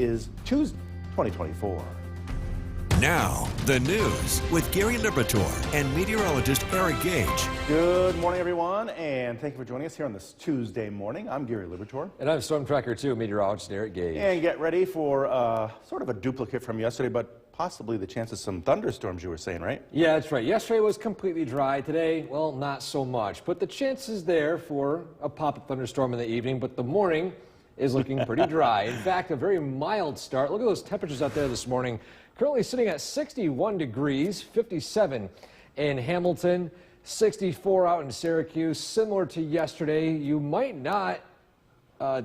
is Tuesday, 2024. Now, the news with Gary Liberatore and meteorologist Eric Gage. Good morning, everyone, and thank you for joining us here on this Tuesday morning. I'm Gary Liberatore. And I'm Storm Tracker 2 meteorologist Eric Gage. And get ready for sort of a duplicate from yesterday, but possibly the chance of some thunderstorms, you were saying, right? Yeah, that's right. Yesterday was completely dry. Today, well, not so much. But the chance is there for a pop-up thunderstorm in the evening, but the morning is looking pretty dry. In fact, a very mild start. Look at those temperatures out there this morning. Currently sitting at 61 degrees, 57 in Hamilton, 64 out in Syracuse. Similar to yesterday, you might not,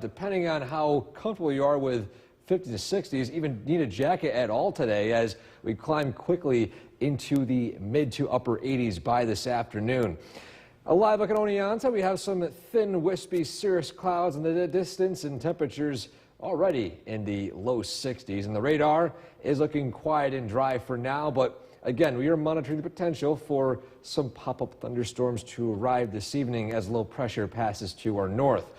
depending on how comfortable you are with 50s to 60s, even need a jacket at all today as we climb quickly into the mid to upper 80s by this afternoon. A live look at Oneonta, we have some thin, wispy cirrus clouds in the distance and temperatures already in the low 60s. And the radar is looking quiet and dry for now, but again, we are monitoring the potential for some pop-up thunderstorms to arrive this evening as low pressure passes to our north.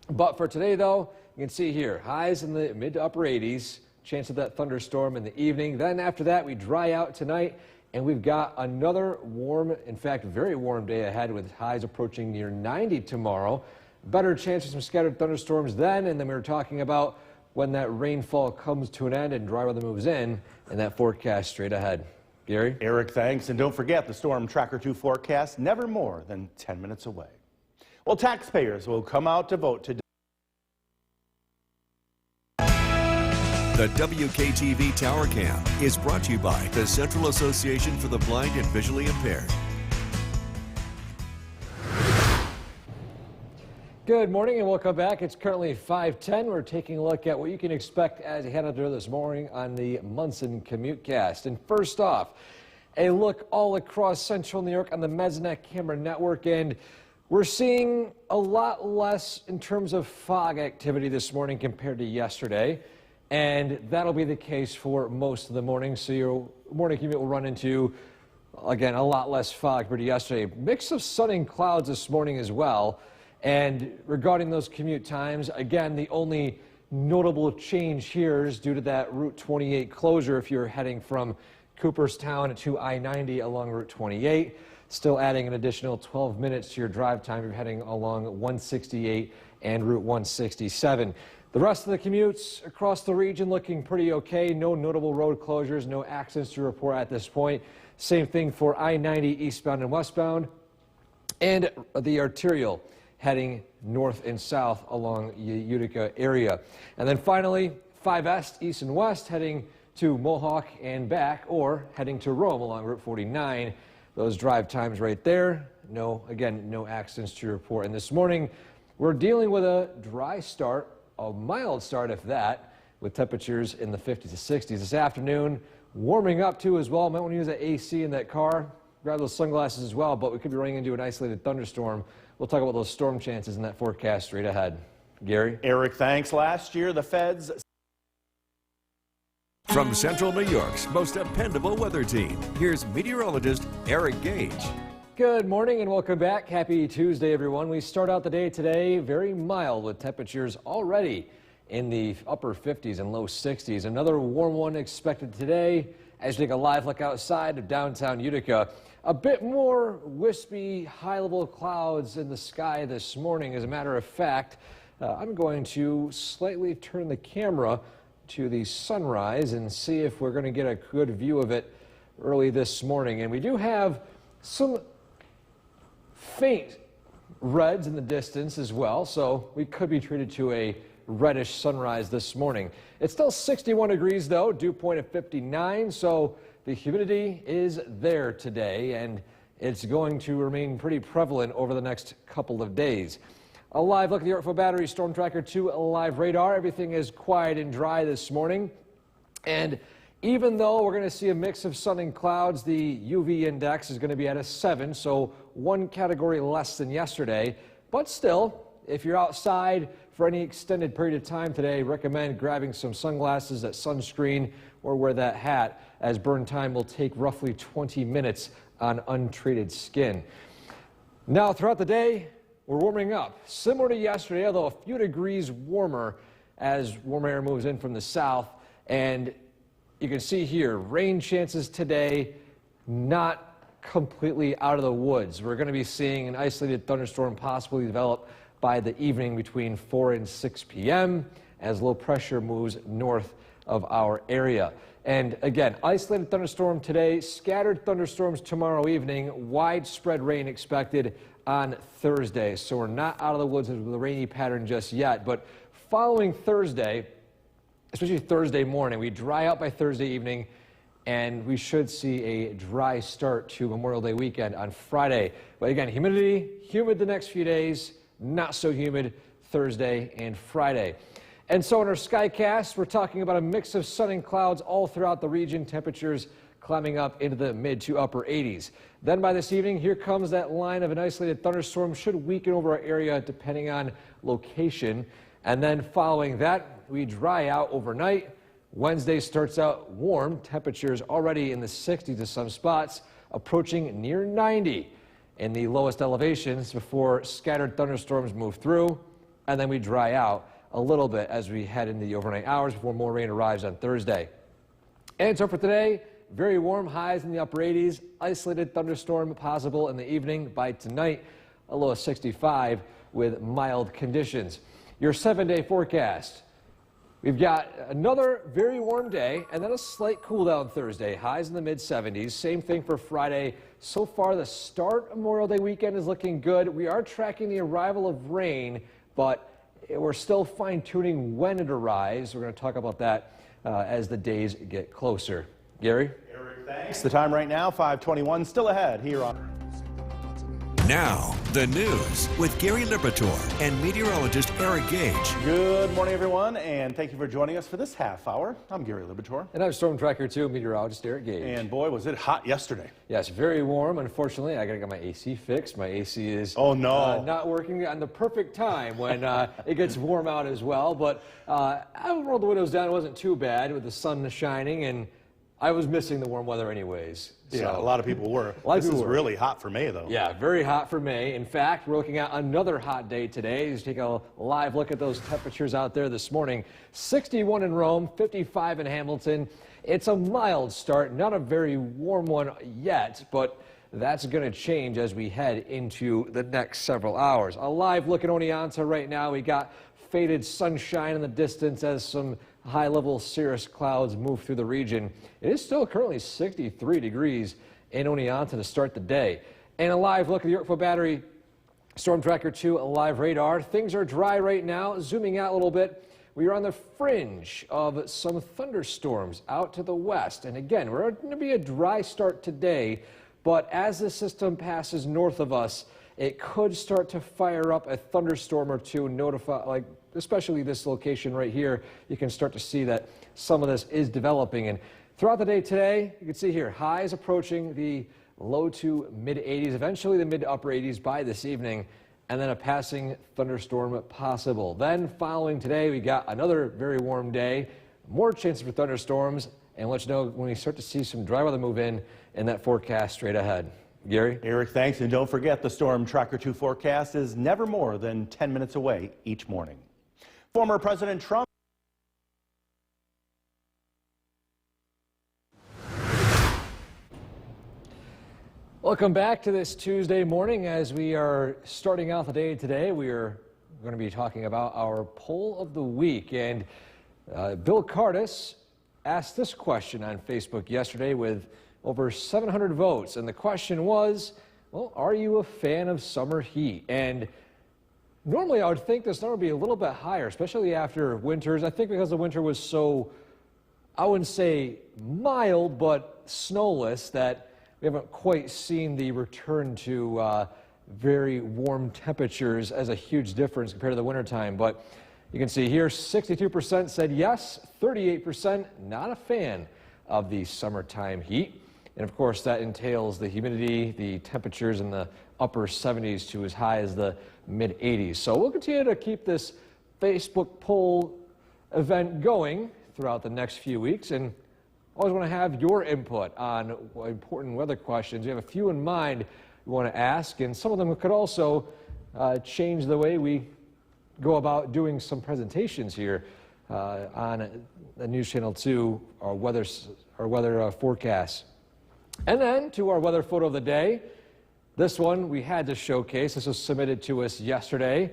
But for today, though, you can see here, highs in the mid to upper 80s, chance of that thunderstorm in the evening. Then after that, we dry out tonight, and we've got another warm, in fact, very warm day ahead with highs approaching near 90 tomorrow. Better chance of some scattered thunderstorms then, and then we were talking about when that rainfall comes to an end and dry weather moves in, and that forecast straight ahead. Gary? Eric, thanks. And don't forget the Storm Tracker 2 forecast, never more than 10 minutes away. Well, taxpayers will come out to vote today. The WKTV Tower Cam is brought to you by the Central Association for the Blind and Visually Impaired. Good morning and welcome back. It's currently 5:10. We're taking a look at what you can expect as you head out there this morning on the Munson Commutecast. And first off, a look all across central New York on the Mesonet camera network. And we're seeing a lot less in terms of fog activity this morning compared to yesterday. And that'll be the case for most of the morning. So your morning commute will run into, again, a lot less fog compared to yesterday. Mix of sun and clouds this morning as well. And regarding those commute times, again, the only notable change here is due to that Route 28 closure if you're heading from Cooperstown to I-90 along Route 28. Still adding an additional 12 minutes to your drive time if you're heading along 168 and Route 167. The rest of the commutes across the region looking pretty okay. No notable road closures, no accidents to report at this point. Same thing for I-90 eastbound and westbound, and the arterial heading north and south along Utica area. And then finally, 5 east and west heading to Mohawk and back, or heading to Rome along Route 49. Those drive times right there. No accidents to report. And this morning, we're dealing with a dry start, a mild start if that, with temperatures in the 50s to 60s. This afternoon, warming up too as well. Might want to use that AC in that car. Grab those sunglasses as well, but we could be running into an isolated thunderstorm. We'll talk about those storm chances in that forecast straight ahead. Gary? Eric, thanks. Last year, the feds... From Central New York's most dependable weather team, here's meteorologist Eric Gage. Good morning and welcome back. Happy Tuesday, everyone. We start out the day today very mild with temperatures already in the upper 50s and low 60s. Another warm one expected today as we take a live look outside of downtown Utica. A bit more wispy, high-level clouds in the sky this morning. As a matter of fact, I'm going to slightly turn the camera to the sunrise and see if we're going to get a good view of it early this morning. And we do have some faint reds in the distance as well, so we could be treated to a reddish sunrise this morning. It's still 61 degrees though, dew point of 59, so the humidity is there today and it's going to remain pretty prevalent over the next couple of days. A live look at the Yorkville Battery Storm Tracker 2 live radar. Everything is quiet and dry this morning, and even though we're going to see a mix of sun and clouds, the UV index is going to be at a 7, so one category less than yesterday. But still, if you're outside for any extended period of time today, recommend grabbing some sunglasses, that sunscreen, or wear that hat, as burn time will take roughly 20 minutes on untreated skin. Now, throughout the day, we're warming up. Similar to yesterday, although a few degrees warmer as warm air moves in from the south. And you can see here, rain chances today, not completely out of the woods. We're going to be seeing an isolated thunderstorm possibly develop by the evening between 4 and 6 p.m. as low pressure moves north of our area. And again, isolated thunderstorm today, scattered thunderstorms tomorrow evening, widespread rain expected on Thursday. So we're not out of the woods with the rainy pattern just yet, but following Thursday, especially Thursday morning, we dry out by Thursday evening, and we should see a dry start to Memorial Day weekend on Friday. But again, humidity, humid the next few days, not so humid Thursday and Friday. And so in our Skycast, we're talking about a mix of sun and clouds all throughout the region, temperatures climbing up into the mid to upper 80s. Then by this evening, here comes that line of an isolated thunderstorm, should weaken over our area depending on location. And then following that, we dry out overnight. Wednesday starts out warm, temperatures already in the 60s to some spots, approaching near 90 in the lowest elevations before scattered thunderstorms move through, and then we dry out a little bit as we head into the overnight hours before more rain arrives on Thursday. And so for today, very warm, highs in the upper 80s, isolated thunderstorm possible in the evening. By tonight, a low of 65 with mild conditions. Your 7-day forecast. We've got another very warm day and then a slight cool down Thursday. Highs in the mid-70s. Same thing for Friday. So far, the start of Memorial Day weekend is looking good. We are tracking the arrival of rain, but we're still fine-tuning when it arrives. We're going to talk about that as the days get closer. Gary? Eric, thanks. The time right now, 5:21, still ahead here on... Now, the news with Gary Liberatore and meteorologist Eric Gage. Good morning, everyone, and thank you for joining us for this half hour. I'm Gary Liberatore. And I'm Storm Tracker 2 meteorologist Eric Gage. And boy, was it hot yesterday. Yes, very warm. Unfortunately, I got to get my AC fixed. My AC is not working on the perfect time when it gets warm out as well. But I rolled the windows down. It wasn't too bad with the sun shining, and I was missing the warm weather anyways. Yeah, So, a lot of people were. This is really hot for May, though. yeah, very hot for May. In fact, we're looking at another hot day today. Just take a live look at those temperatures out there this morning. 61 in Rome, 55 in Hamilton. It's a mild start, not a very warm one yet, but that's going to change as we head into the next several hours. A live look at Oneonta right now. We got faded sunshine in the distance as some high-level cirrus clouds move through the region. It is still currently 63 degrees in Oneonta to start the day. And a live look at the Yorkville Battery Storm Tracker 2 live radar. Things are dry right now. Zooming out a little bit, we are on the fringe of some thunderstorms out to the west. And again, we're going to be a dry start today, but as the system passes north of us, it could start to fire up a thunderstorm or two, especially this location right here. You can start to see that some of this is developing. And throughout the day today, you can see here, highs approaching the low to mid 80s, eventually the mid to upper 80s by this evening, and then a passing thunderstorm possible. Then following today, we got another very warm day, more chances for thunderstorms, and let you know when we start to see some dry weather move in that forecast straight ahead. Gary? Eric, thanks. And don't forget, the Storm Tracker 2 forecast is never more than 10 minutes away each morning. Former President Trump Welcome back to this Tuesday morning. As we are starting out the day today, we are going to be talking about our poll of the week. And Bill Cardis asked this question on Facebook yesterday with over 700 votes. And the question was, well, are you a fan of summer heat? And normally I would think this number would be a little bit higher, especially after winters. I think because the winter was so, I wouldn't say mild, but snowless, that we haven't quite seen the return to very warm temperatures as a huge difference compared to the wintertime. But you can see here, 62% said yes, 38% not a fan of the summertime heat. And of course, that entails the humidity, the temperatures in the upper 70s to as high as the mid 80s. So we'll continue to keep this Facebook poll event going throughout the next few weeks. And always want to have your input on important weather questions. We have a few in mind we want to ask, and some of them could also change the way we go about doing some presentations here on the News Channel 2, our weather forecast. And then to our weather photo of the day. This one we had to showcase. This was submitted to us yesterday.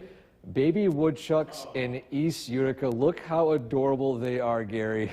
Baby woodchucks in East Utica. Look how adorable they are, Gary.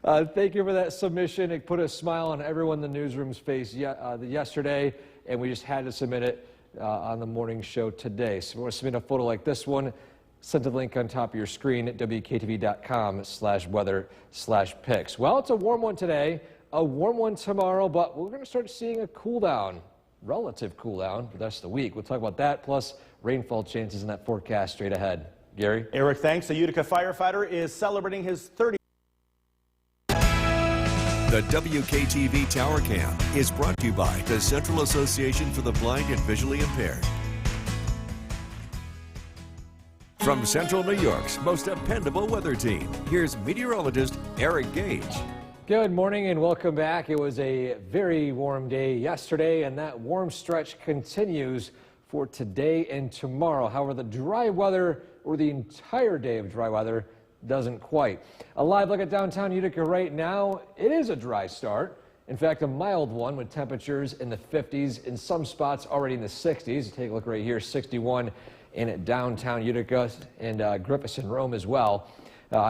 Thank you for that submission. It put a smile on everyone in the newsroom's face yesterday, and we just had to submit it on the morning show today. So if you want to submit a photo like this one, send the link on top of your screen at wktv.com/weather/pics. Well, it's a warm one today, a warm one tomorrow, but we're going to start seeing a cool down, relative cool down for the rest of the week. We'll talk about that, plus rainfall chances in that forecast straight ahead. Gary? Eric, thanks. A Utica firefighter is celebrating his 30th. The WKTV Tower Cam is brought to you by the Central Association for the Blind and Visually Impaired. From Central New York's most dependable weather team, here's meteorologist Eric Gage. Good morning and welcome back. It was a very warm day yesterday, and that warm stretch continues for today and tomorrow. However, the dry weather, or the entire day of dry weather, doesn't quite. A live look at downtown Utica right now. It is a dry start. In fact, a mild one with temperatures in the 50s, in some spots already in the 60s. Take a look right here, 61 in downtown Utica and Griffiths and Rome as well.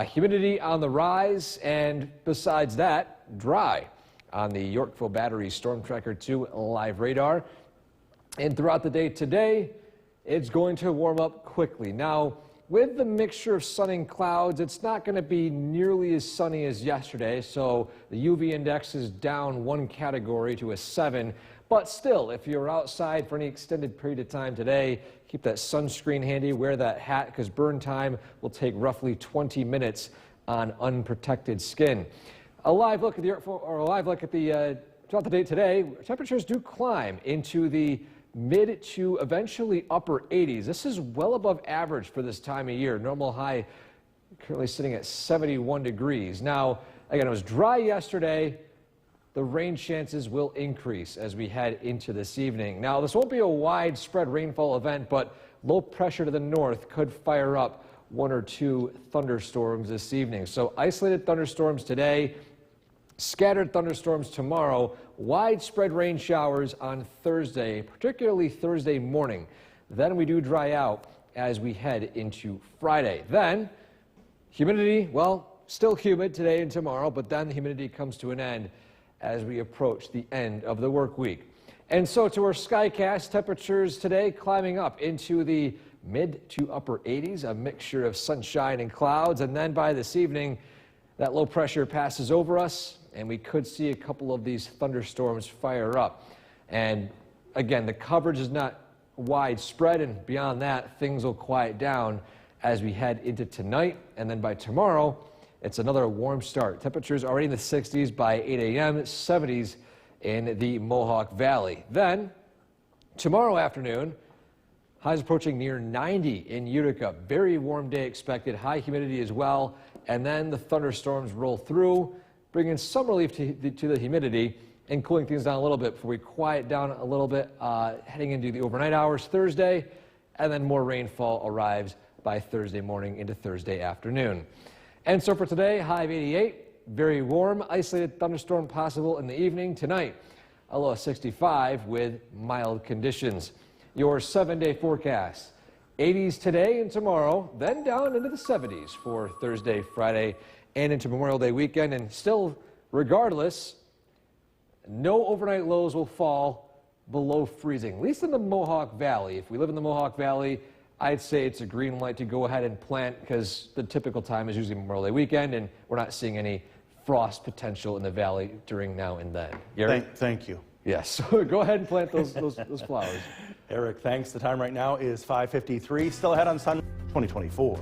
Humidity on the rise, and besides that, dry on the Yorkville Battery Storm Tracker 2 live radar. And throughout the day today, it's going to warm up quickly. Now, with the mixture of sun and clouds, it's not going to be nearly as sunny as yesterday, so the UV index is down one category to a 7. But still, if you're outside for any extended period of time today, keep that sunscreen handy, wear that hat, because burn time will take roughly 20 minutes on unprotected skin. A live look at the throughout the day today, temperatures do climb into the mid to eventually upper 80s. This is well above average for this time of year. Normal high currently sitting at 71 degrees. Now, again, it was dry yesterday. The rain chances will increase as we head into this evening. Now, this won't be a widespread rainfall event, but low pressure to the north could fire up 1 or 2 thunderstorms this evening. So isolated thunderstorms today, scattered thunderstorms tomorrow, widespread rain showers on Thursday, particularly Thursday morning. Then we do dry out as we head into Friday. Then humidity, well, still humid today and tomorrow, but then the humidity comes to an end as we approach the end of the work week. And so to our Skycast, temperatures today climbing up into the mid to upper 80s, a mixture of sunshine and clouds. And then by this evening, that low pressure passes over us, and we could see a couple of these thunderstorms fire up. And again, the coverage is not widespread, and beyond that, things will quiet down as we head into tonight. And then by tomorrow, it's another warm start. Temperatures already in the 60s by 8 a.m., 70s in the Mohawk Valley. Then, tomorrow afternoon, highs approaching near 90 in Utica. Very warm day expected, high humidity as well. And then the thunderstorms roll through, bringing some relief to the humidity and cooling things down a little bit before we quiet down a little bit heading into the overnight hours Thursday. And then more rainfall arrives by Thursday morning into Thursday afternoon. And so for today, high of 88, very warm, isolated thunderstorm possible in the evening. Tonight, a low of 65 with mild conditions. Your 7-day forecast, 80s today and tomorrow, then down into the 70s for Thursday, Friday, and into Memorial Day weekend. And still, regardless, no overnight lows will fall below freezing, at least in the Mohawk Valley. If we live in the Mohawk Valley, I'd say it's a green light to go ahead and plant, because the typical time is usually Memorial Day weekend, and we're not seeing any frost potential in the valley during now and then. Gary? Thank you. Yes, so go ahead and plant those flowers. Eric, thanks. The time right now is 5:53. Still ahead on Sun 2024.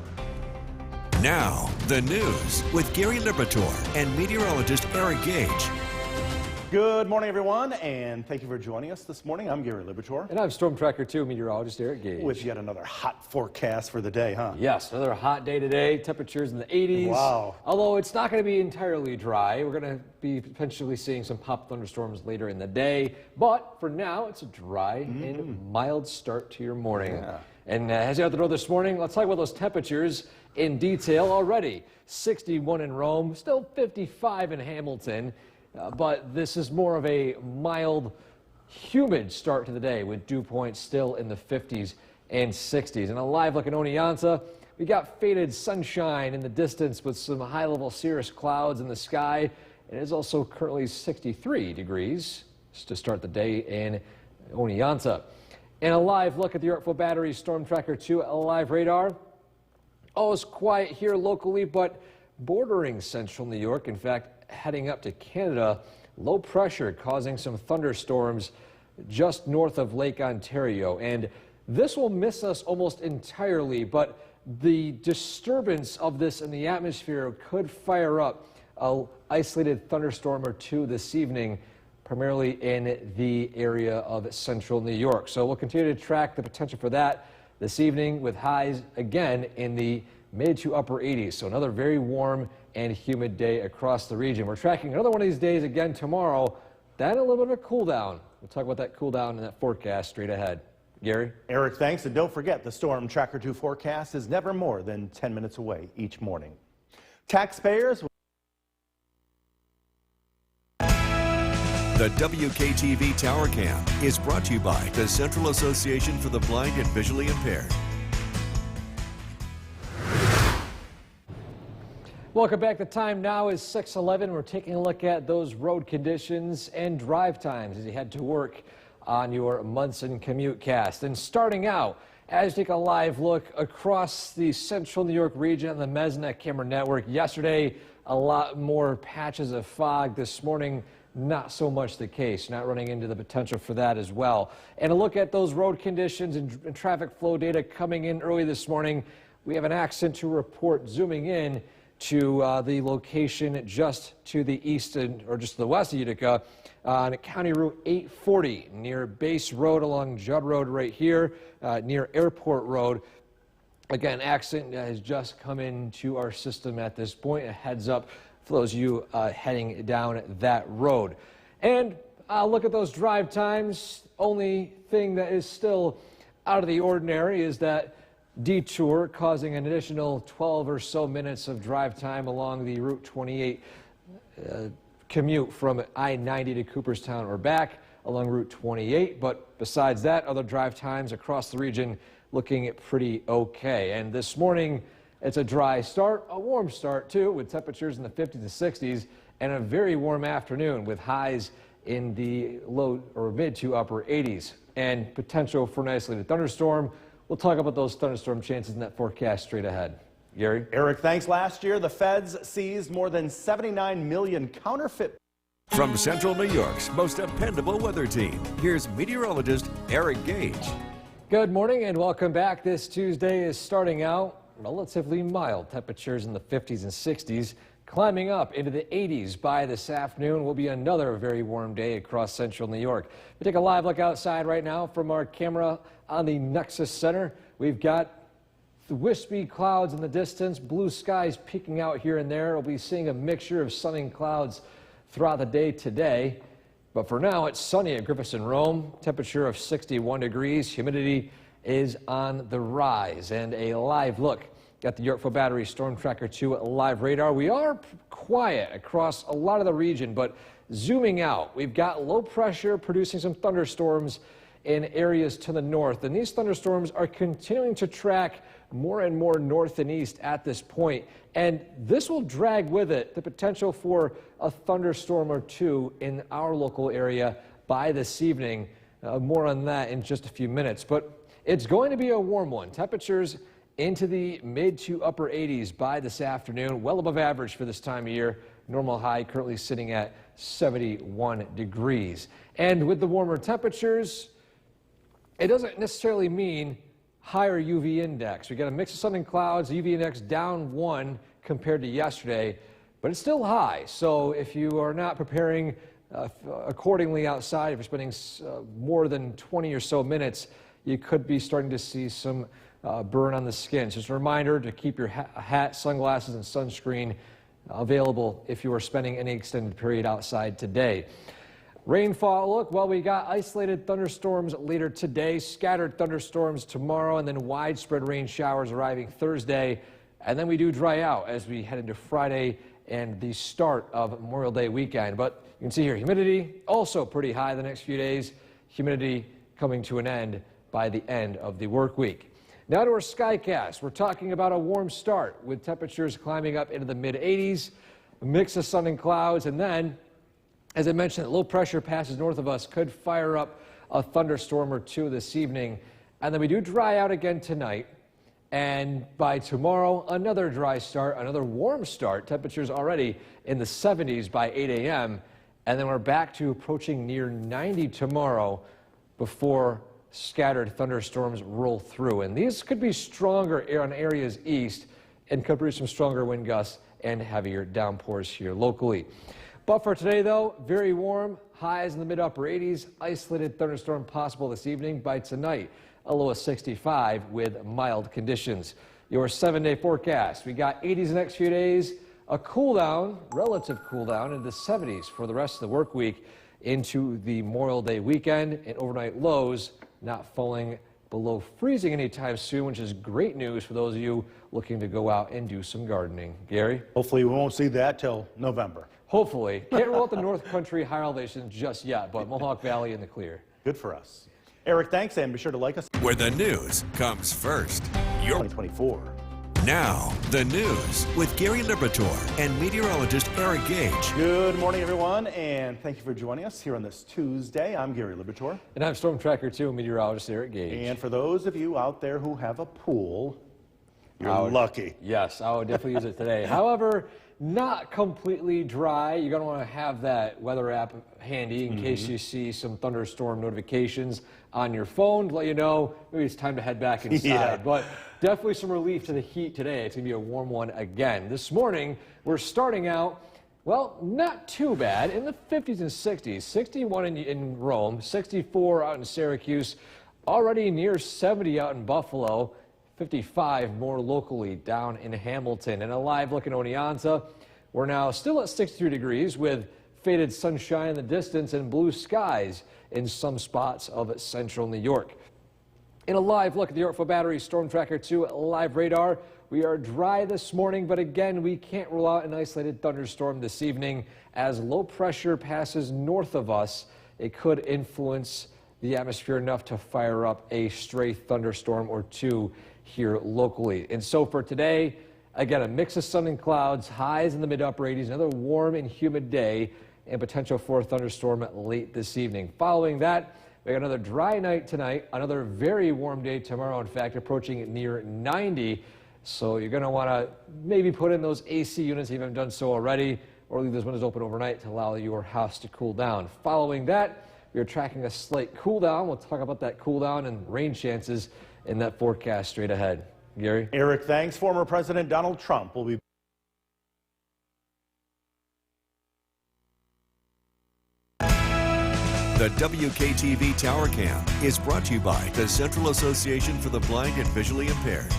Now, the news with Gary Liberatore and meteorologist Eric Gage. Good morning, everyone, and thank you for joining us this morning. I'm Gary Liberatore. And I'm Storm Tracker 2 meteorologist Eric Gage. With yet another hot forecast for the day, huh? Yes, another hot day today. Temperatures in the 80s. Wow. Although it's not going to be entirely dry. We're going to be potentially seeing some pop thunderstorms later in the day. But for now, it's a dry and mild start to your morning. Yeah. And as you have to know this morning, let's talk about those temperatures in detail already. 61 in Rome, still 55 in Hamilton, but this is more of a mild, humid start to the day with dew points still in the 50s and 60s. And a live look at Oneonta, we got faded sunshine in the distance with some high-level cirrus clouds in the sky. It is also currently 63 degrees to start the day in Oneonta. And a live look at the Yorkville Battery Storm Tracker 2 live radar. Oh, it's quiet here locally, but bordering central New York. In fact, heading up to Canada, low pressure causing some thunderstorms just north of Lake Ontario. And this will miss us almost entirely, but the disturbance of this in the atmosphere could fire up an isolated thunderstorm or two this evening, primarily in the area of central New York. So we'll continue to track the potential for that this evening with highs again in the mid to upper 80s. So another very warm and humid day across the region. We're tracking another one of these days again tomorrow. Then a little bit of a cool down. We'll talk about that cool down in that forecast straight ahead. Gary? Eric, thanks. And don't forget, the Storm Tracker 2 forecast is never more than 10 minutes away each morning. Taxpayers. The WKTV Tower Cam is brought to you by the Central Association for the Blind and Visually Impaired. Welcome back. The time now is 6:11. We're taking a look at those road conditions and drive times as you head to work on your Munson Commute Cast. And starting out, as you take a live look across the central New York region on the Mesnet camera network, yesterday a lot more patches of fog. This morning, not so much the case, not running into the potential for that as well. And a look at those road conditions and traffic flow data coming in early this morning. We have an accident to report zooming in to the location just to the east or just to the west of Utica on County Route 840 near Base Road along Judd Road right here near Airport Road. Again, accident has just come into our system at this point. A heads up for those of you heading down that road. And look at those drive times. Only thing that is still out of the ordinary is that detour causing an additional 12 or so minutes of drive time along the Route 28 commute from I-90 to Cooperstown or back along Route 28. But besides that, other drive times across the region looking pretty okay. And this morning, it's a dry start, a warm start too, with temperatures in the 50s and 60s, and a very warm afternoon with highs in the low or mid to upper 80s and potential for an isolated thunderstorm. We'll talk about those thunderstorm chances in that forecast straight ahead. Gary? Eric, thanks. Last year, the feds seized more than 79 million counterfeit. From Central New York's most dependable weather team, here's meteorologist Eric Gage. Good morning and welcome back. This Tuesday is starting out relatively mild. Temperatures in the 50s and 60s, climbing up into the 80s by this afternoon. Will be another very warm day across central New York. We take a live look outside right now from our camera on the Nexus Center. We've got the wispy clouds in the distance, blue skies peeking out here and there. We'll be seeing a mixture of sun and clouds throughout the day today. But for now, it's sunny at Griffiths and Rome. Temperature of 61 degrees. Humidity is on the rise. And a live look at the Yorkville Battery Storm Tracker 2 live radar. We are quiet across a lot of the region, but zooming out, we've got low pressure producing some thunderstorms in areas to the north. And these thunderstorms are continuing to track more and more north and east at this point. And this will drag with it the potential for a thunderstorm or two in our local area by this evening. More on that in just a few minutes. But it's going to be a warm one. Temperatures into the mid to upper 80s by this afternoon, well above average for this time of year. Normal high currently sitting at 71 degrees. And with the warmer temperatures, it doesn't necessarily mean higher UV index. We got a mix of sun and clouds, UV index down 1 compared to yesterday, but it's still high. So if you are not preparing accordingly outside, if you're spending more than 20 or so minutes, you could be starting to see some burn on the skin. So just a reminder to keep your hat, sunglasses, and sunscreen available if you are spending any extended period outside today. Rainfall look, well, we got isolated thunderstorms later today, scattered thunderstorms tomorrow, and then widespread rain showers arriving Thursday. and then we do dry out as we head into Friday and the start of Memorial Day weekend. But you can see here, humidity also pretty high the next few days. Humidity coming to an end by the end of the work week. Now to our Skycast. We're talking about a warm start with temperatures climbing up into the mid-80s, a mix of sun and clouds, and then, as I mentioned, low pressure passes north of us could fire up a thunderstorm or two this evening. And then we do dry out again tonight. And by tomorrow, another dry start, another warm start. Temperatures already in the 70s by 8 a.m. And then we're back to approaching near 90 tomorrow before scattered thunderstorms roll through. And these could be stronger on areas east and could produce some stronger wind gusts and heavier downpours here locally. But for today, though, very warm, highs in the mid-upper 80s, isolated thunderstorm possible this evening. By tonight, a low of 65 with mild conditions. Your 7-day forecast, we got 80s the next few days, a cool down, relative cool down in the 70s for the rest of the work week into the Memorial Day weekend, and overnight lows not falling below freezing anytime soon, which is great news for those of you looking to go out and do some gardening. Gary? Hopefully we won't see that till November. Hopefully. Can't rule out the North Country higher elevations just yet, but Mohawk Valley in the clear. Good for us. Eric, thanks, and be sure to like us. Where the news comes first. Your 2024. Now, the news with Gary Liberatore and meteorologist Eric Gage. Good morning, everyone, and thank you for joining us here on this Tuesday. I'm Gary Liberatore. And I'm Storm Tracker 2 meteorologist Eric Gage. And for those of you out there who have a pool, you're lucky. Yes, I would definitely use it today. However, not completely dry. You're going to want to have that weather app handy in case you see some thunderstorm notifications on your phone to let you know maybe it's time to head back inside. Yeah. But definitely some relief to the heat today. It's going to be a warm one again. This morning, we're starting out, well, not too bad, in the 50s and 60s. 61 in Rome, 64 out in Syracuse, already near 70 out in Buffalo. 55 more locally down in Hamilton. And a live look at Oneonta. We're now still at 63 degrees with faded sunshine in the distance and blue skies in some spots of central New York. In a live look at the Yorkville Battery Storm Tracker 2 live radar, we are dry this morning, but again, we can't rule out an isolated thunderstorm this evening. As low pressure passes north of us, it could influence the atmosphere enough to fire up a stray thunderstorm or two here locally. And so for today, again, a mix of sun and clouds, highs in the mid-upper 80s, another warm and humid day, and potential for a thunderstorm late this evening. Following that, we got another dry night tonight, another very warm day tomorrow, in fact, approaching near 90. So you're going to want to maybe put in those AC units if you haven't done so already, or leave those windows open overnight to allow your house to cool down. Following that, we are tracking a slight cool down. We'll talk about that cool down and rain chances in that forecast straight ahead. Gary? Eric, thanks. Former President Donald Trump will be The WKTV Tower Cam is brought to you by the Central Association for the Blind and Visually Impaired.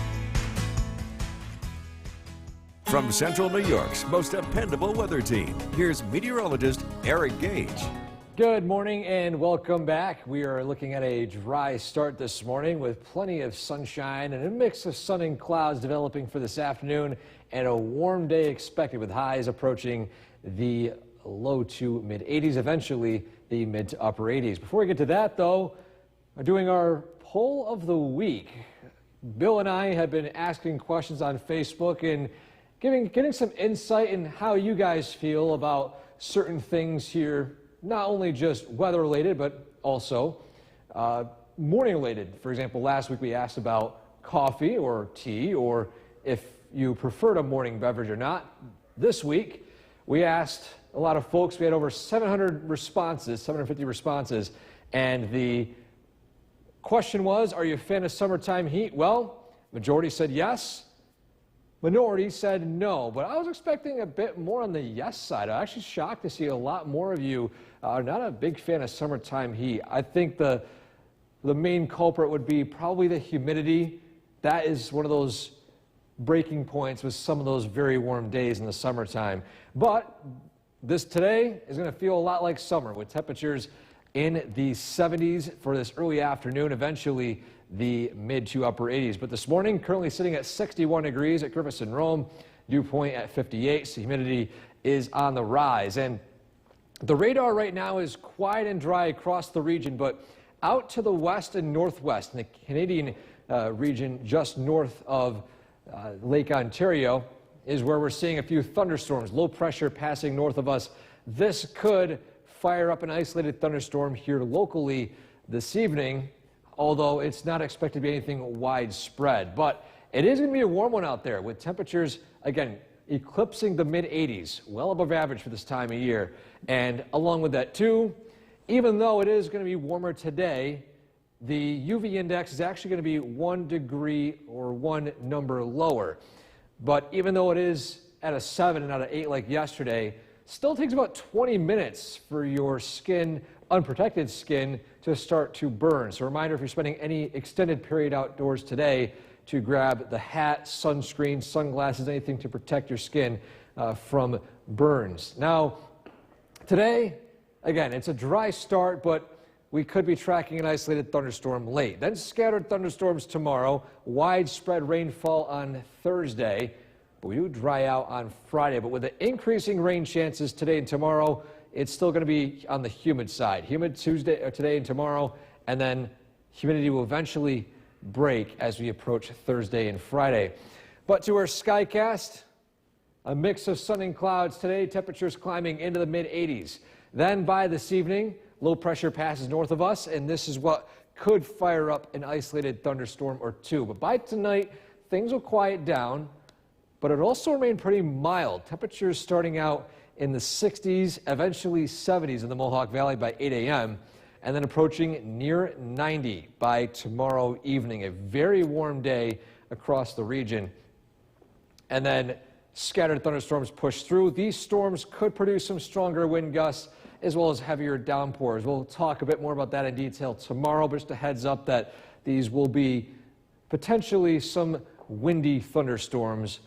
From Central New York's most dependable weather team, here's meteorologist Eric Gage. Good morning and welcome back. We are looking at a dry start this morning with plenty of sunshine and a mix of sun and clouds developing for this afternoon, and a warm day expected with highs approaching the low to mid 80s, eventually the mid to upper 80s. Before we get to that, though, we're doing our poll of the week. Bill and I have been asking questions on Facebook and getting some insight in how you guys feel about certain things here, not only just weather related, but also morning related. For example, last week we asked about coffee or tea, or if you preferred a morning beverage or not. This week we asked a lot of folks. We had over 700 responses, 750 responses, and the question was, are you a fan of summertime heat? Well, majority said yes. Minority said no, but I was expecting a bit more on the yes side. I'm actually shocked to see a lot more of you are not a big fan of summertime heat. I think the main culprit would be probably the humidity. That is one of those breaking points with some of those very warm days in the summertime. But this today is going to feel a lot like summer, with temperatures in the 70s for this early afternoon, eventually the mid to upper 80s. But this morning, currently sitting at 61 degrees at Griffiths and Rome, dew point at 58, so humidity is on the rise. And the radar right now is quiet and dry across the region, but out to the west and northwest in the Canadian region just north of Lake Ontario is where we're seeing a few thunderstorms, low pressure passing north of us. This could fire up an isolated thunderstorm here locally this evening, although it's not expected to be anything widespread. But it is going to be a warm one out there with temperatures, again, eclipsing the mid-80s, well above average for this time of year. And along with that, too, even though it is going to be warmer today, the UV index is actually going to be 1 degree or one number lower. But even though it is at a 7 and not an 8 like yesterday, still takes about 20 minutes for your skin, unprotected skin, to start to burn. So a reminder, if you're spending any extended period outdoors today, to grab the hat, sunscreen, sunglasses, anything to protect your skin from burns. Now, today, again, it's a dry start, but we could be tracking an isolated thunderstorm late. Then scattered thunderstorms tomorrow, widespread rainfall on Thursday, but we do dry out on Friday. But with the increasing rain chances today and tomorrow, it's still going to be on the humid side. Humid today and tomorrow, and then humidity will eventually break as we approach Thursday and Friday. But to our skycast, a mix of sun and clouds today, temperatures climbing into the mid-80s. Then by this evening, low pressure passes north of us, and this is what could fire up an isolated thunderstorm or two. But by tonight, things will quiet down, but it'll also remain pretty mild. Temperatures starting out in the 60s, eventually 70s in the Mohawk Valley by 8 a.m., and then approaching near 90 by tomorrow evening. A very warm day across the region. And then scattered thunderstorms push through. These storms could produce some stronger wind gusts as well as heavier downpours. We'll talk a bit more about that in detail tomorrow, but just a heads up that these will be potentially some windy thunderstorms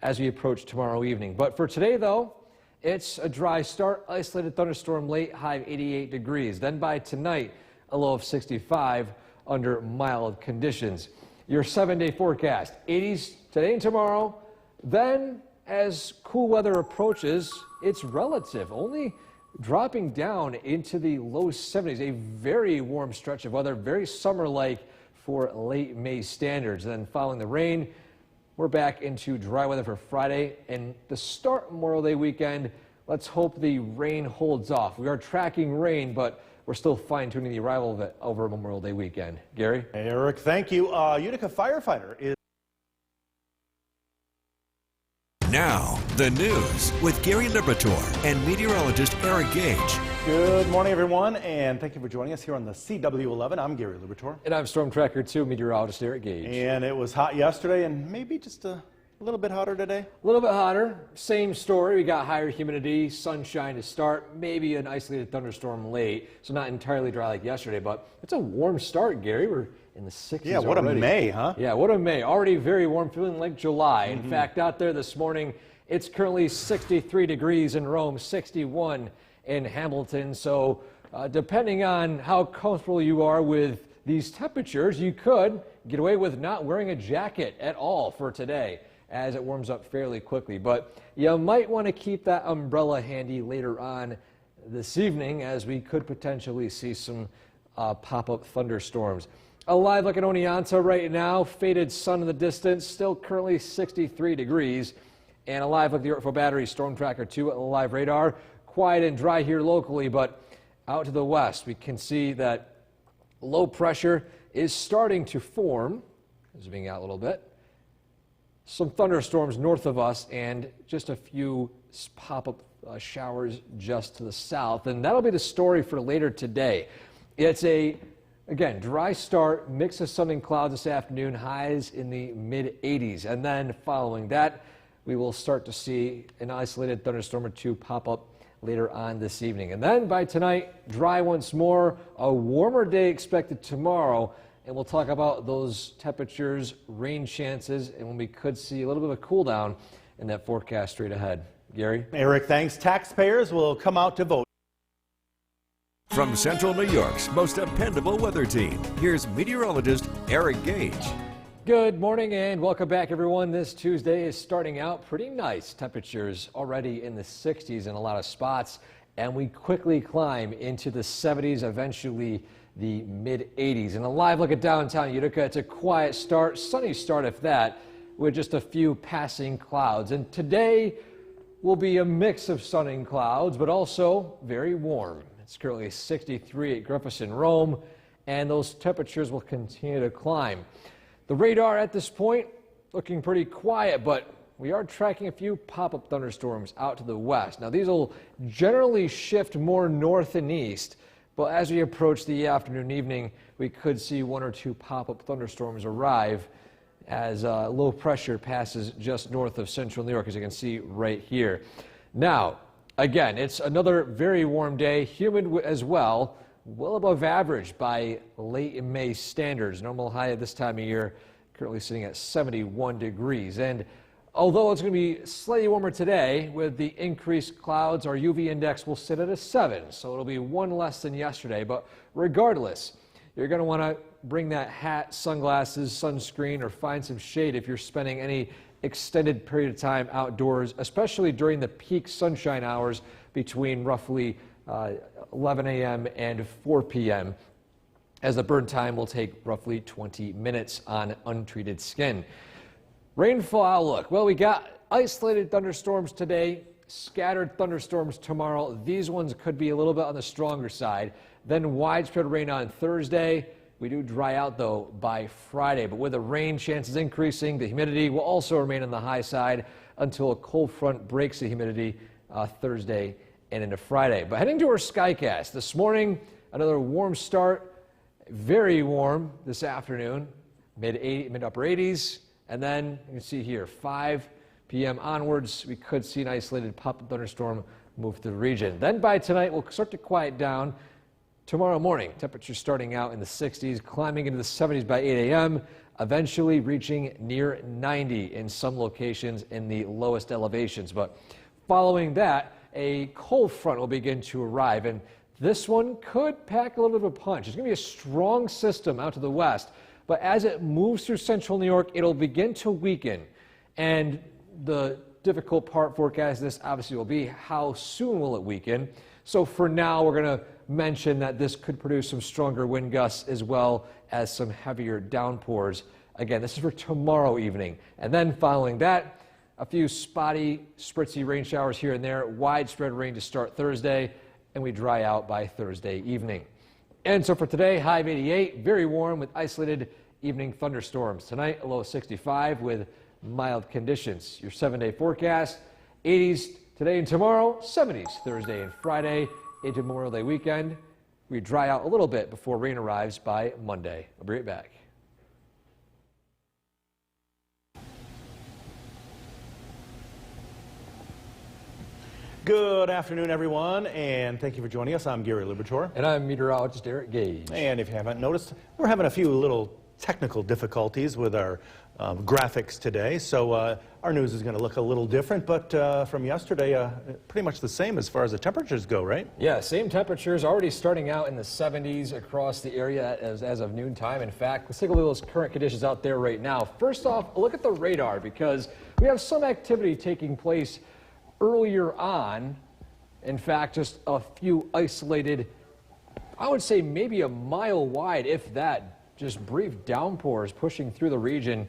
as we approach tomorrow evening. But for today, though, it's a dry start, isolated thunderstorm late, high of 88 degrees. Then by tonight, a low of 65 under mild conditions. Your 7-day forecast, 80s today and tomorrow. Then as cool weather approaches, it's relative, only dropping down into the low 70s. A very warm stretch of weather, very summer-like for late May standards. Then following the rain, we're back into dry weather for Friday and the start Memorial Day weekend. Let's hope the rain holds off. We are tracking rain, but we're still fine-tuning the arrival of it over Memorial Day weekend. Gary? Eric, thank you. Utica firefighter is... Now, the news with Gary Liberatore and meteorologist Eric Gage. Good morning, everyone, and thank you for joining us here on the CW11. I'm Gary Liberatore. And I'm Storm Tracker 2 meteorologist Eric Gage. And it was hot yesterday and maybe just a little bit hotter today. A little bit hotter. Same story. We got higher humidity, sunshine to start, maybe an isolated thunderstorm late. So not entirely dry like yesterday, but it's a warm start, Gary. We're in the 60s Yeah, what already. a May, huh? Yeah, what a May. Already very warm, feeling like July. In fact, out there this morning, it's currently 63 degrees in Rome, 61 in Hamilton. So depending on how comfortable you are with these temperatures, you could get away with not wearing a jacket at all for today as it warms up fairly quickly. But you might want to keep that umbrella handy later on this evening as we could potentially see some pop-up thunderstorms. A live look at Oneonta right now, faded sun in the distance, still currently 63 degrees. And a live look at the Yorkville Battery Storm Tracker 2 at the live radar. Quiet and dry here locally, but out to the west, we can see that low pressure is starting to form. Zooming out a little bit. Some thunderstorms north of us and just a few pop-up showers just to the south. And that'll be the story for later today. It's a, again, dry start, mix of sun and clouds this afternoon, highs in the mid-80s. And then following that, we will start to see an isolated thunderstorm or two pop up later on this evening. And then by tonight, dry once more, a warmer day expected tomorrow. And we'll talk about those temperatures, rain chances, and when we could see a little bit of a cool down in that forecast straight ahead. Gary? Eric, thanks. Taxpayers will come out to vote. From Central New York's most dependable weather team, here's meteorologist Eric Gage. Good morning and welcome back, everyone. This Tuesday is starting out pretty nice. Temperatures already in the 60s in a lot of spots, and we quickly climb into the 70s, eventually the mid-80s. And a live look at downtown Utica, it's a quiet start, sunny start if that, with just a few passing clouds. And today will be a mix of sun and clouds, but also very warm. It's currently 63 at Griffiths and Rome, and those temperatures will continue to climb. The radar at this point looking pretty quiet, but we are tracking a few pop-up thunderstorms out to the west. Now, these will generally shift more north and east, but as we approach the afternoon, evening, we could see one or two pop-up thunderstorms arrive as low pressure passes just north of central New York, as you can see right here. Now, again, it's another very warm day, humid as well, well above average by late May standards. Normal high at this time of year, currently sitting at 71 degrees. And although it's going to be slightly warmer today, with the increased clouds, our UV index will sit at a 7, so it'll be 1 less than yesterday. But regardless, you're going to want to bring that hat, sunglasses, sunscreen, or find some shade if you're spending any extended period of time outdoors, especially during the peak sunshine hours between roughly 11 a.m. and 4 p.m., as the burn time will take roughly 20 minutes on untreated skin. Rainfall outlook. Well, we got isolated thunderstorms today, scattered thunderstorms tomorrow. These ones could be a little bit on the stronger side. Then widespread rain on Thursday. We do dry out, though, by Friday. But with the rain chances increasing, the humidity will also remain on the high side until a cold front breaks the humidity Thursday and into Friday. But heading to our Skycast this morning, another warm start, very warm this afternoon, mid-upper 80s. And then you can see here, 5 p.m. onwards, we could see an isolated pop-up thunderstorm move through the region. Then by tonight, we'll start to quiet down. Tomorrow morning, temperatures starting out in the 60s, climbing into the 70s by 8 a.m., eventually reaching near 90 in some locations in the lowest elevations. But following that, a cold front will begin to arrive, and this one could pack a little bit of a punch. It's going to be a strong system out to the west, but as it moves through central New York, it'll begin to weaken. And the difficult part forecast this obviously will be how soon will it weaken. So for now, we're going to mention that this could produce some stronger wind gusts as well as some heavier downpours. Again, this is for tomorrow evening. And then following that, a few spotty, spritzy rain showers here and there, widespread rain to start Thursday, and we dry out by Thursday evening. And so for today, high of 88, very warm with isolated evening thunderstorms. Tonight, a low of 65 with mild conditions. Your 7-day forecast, 80s today and tomorrow, 70s Thursday and Friday into Memorial Day weekend. We dry out a little bit before rain arrives by Monday. I'll be right back. Good afternoon, everyone, and thank you for joining us. I'm Gary Lubitor. And I'm meteorologist Eric Gage. And if you haven't noticed, we're having a few little technical difficulties with our graphics today, so our news is going to look a little different, but from yesterday, pretty much the same as far as the temperatures go, right? Yeah, same temperatures, already starting out in the 70s across the area as of noontime. In fact, let's take a look at those current conditions out there right now. First off, look at the radar, because we have some activity taking place earlier on. In fact, just a few isolated, I would say maybe a mile wide, if that, just brief downpours pushing through the region.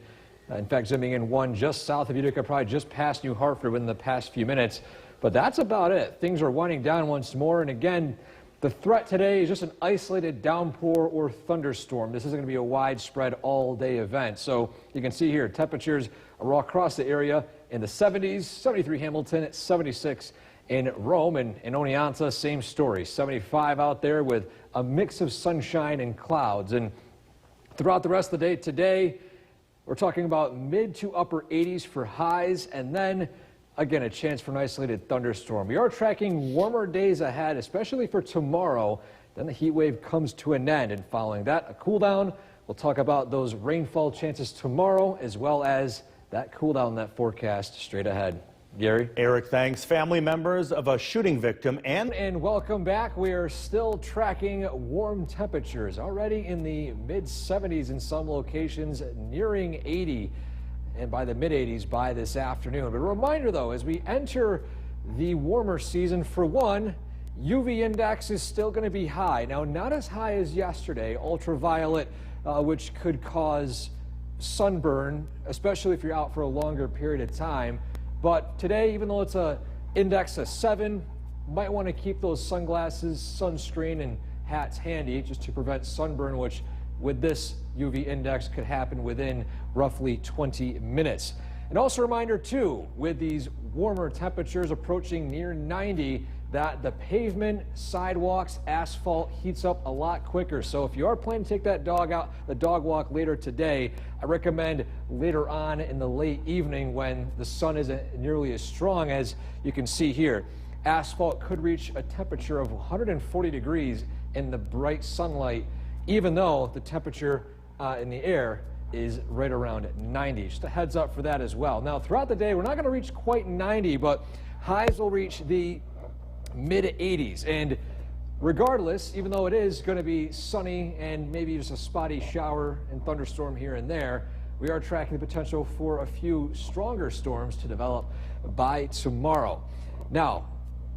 In fact, zooming in one just south of Utica, probably just past New Hartford within the past few minutes. But that's about it. Things are winding down once more. And again, the threat today is just an isolated downpour or thunderstorm. This isn't going to be a widespread all-day event. So you can see here, temperatures are all across the area in the 70s, 73 Hamilton, 76 in Rome, and in Oneonta, same story, 75 out there with a mix of sunshine and clouds. And throughout the rest of the day today, we're talking about mid to upper 80s for highs, and then again a chance for an isolated thunderstorm. We are tracking warmer days ahead, especially for tomorrow. Then the heat wave comes to an end, and following that, a cool down. We'll talk about those rainfall chances tomorrow, as well as that cool down, that forecast straight ahead. Gary. Eric, thanks. Family members of a shooting victim And welcome back. We are still tracking warm temperatures, already in the mid-70s in some locations, nearing 80, and by the mid-80s by this afternoon. But a reminder, though, as we enter the warmer season, for one, UV index is still going to be high. Now, not as high as yesterday, ultraviolet, which could cause sunburn, especially if you're out for a longer period of time. But today, even though it's a index of 7, might want to keep those sunglasses, sunscreen, and hats handy just to prevent sunburn, which with this UV index could happen within roughly 20 minutes. And also a reminder too, with these warmer temperatures approaching near 90, that the pavement, sidewalks, asphalt heats up a lot quicker. So if you are planning to take that dog out, the dog walk later today, I recommend later on in the late evening when the sun isn't nearly as strong. As you can see here, asphalt could reach a temperature of 140 degrees in the bright sunlight, even though the temperature in the air is right around 90. Just a heads up for that as well. Now, throughout the day, we're not going to reach quite 90, but highs will reach the mid-80s. And regardless, even though it is going to be sunny and maybe just a spotty shower and thunderstorm here and there, we are tracking the potential for a few stronger storms to develop by tomorrow. Now,